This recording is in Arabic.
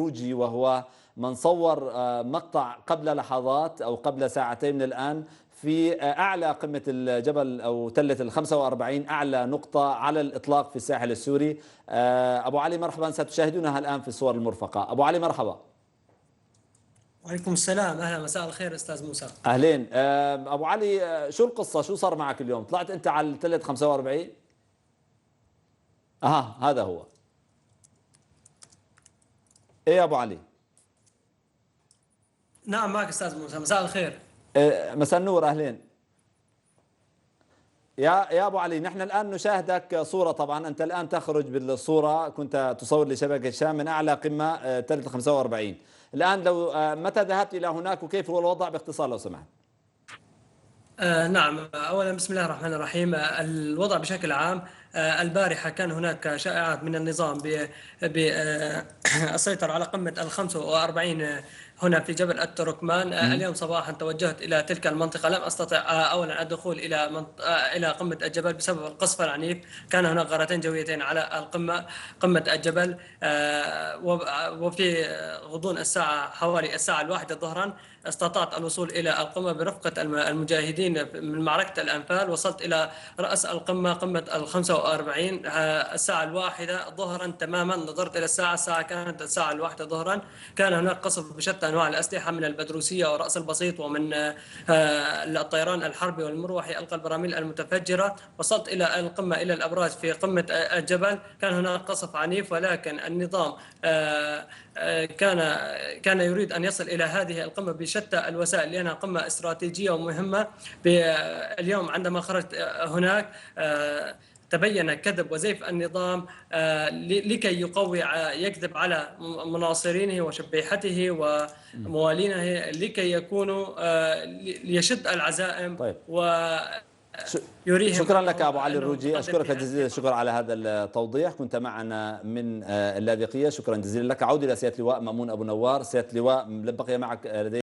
روجي، وهو من صور مقطع قبل لحظات أو قبل ساعتين من الآن في أعلى قمة الجبل أو تلة ال45، أعلى نقطة على الإطلاق في الساحل السوري. أبو علي مرحبا، ستشاهدونها الآن في الصور المرفقة. أبو علي مرحبا. وعليكم السلام، اهلا، مساء الخير استاذ موسى. أهلين. أبو علي، شو القصة؟ شو صار معك اليوم؟ طلعت أنت على التلة 45؟ أها، هذا هو. إيه يا أبو علي؟ نعم معك استاذ موسى، مساء الخير. مساء النور، أهلين. يا ابو علي، نحن الان نشاهدك صوره. طبعا انت الان تخرج بالصوره، كنت تصور لشبكه الشام من اعلى قمه تلة 45. الان لو متى ذهبت الى هناك وكيف هو الوضع باختصار لو سمحت؟ نعم، اولا بسم الله الرحمن الرحيم. الوضع بشكل عام، البارحه كان هناك شائعات من النظام بالسيطره على قمه ال 45 هنا في جبل التركمان. اليوم صباحا توجهت الى تلك المنطقه، لم استطع اولا الدخول الى قمه الجبل بسبب القصف العنيف. كان هناك غارتين جويتين على قمه الجبل. وفي غضون الساعه حوالي الساعه 1 ظهرا استطعت الوصول إلى القمة برفقة المجاهدين من معركة الأنفال. وصلت إلى رأس القمة، قمة ال 45، الساعة 1 ظهرا تماما. نظرت إلى الساعة كانت الساعة 1 ظهرا. كان هناك قصف بشتى أنواع الأسلحة، من البدروسية ورأس البسيط، ومن الطيران الحربي والمروحي ألقى البراميل المتفجرة. وصلت إلى القمة، إلى الأبراج في قمة الجبل. كان هناك قصف عنيف، ولكن النظام كان يريد أن يصل إلى هذه القمة بشتى الوسائل، لأنها قمة استراتيجية ومهمة. اليوم عندما خرجت هناك تبين كذب وزيف النظام لكي يكذب على مناصرينه وشبيحته وموالينه، لكي يكونوا ليشد العزائم. طيب. يريهم شكرا لك أبو علي الروجي، متقدم أشكرك في جزيل الشكر على هذا التوضيح. كنت معنا من اللاذقية، شكرا جزيلا لك. أعود إلى سيادة اللواء مأمون أبو نوار. سيادة اللواء، بقي معك لدي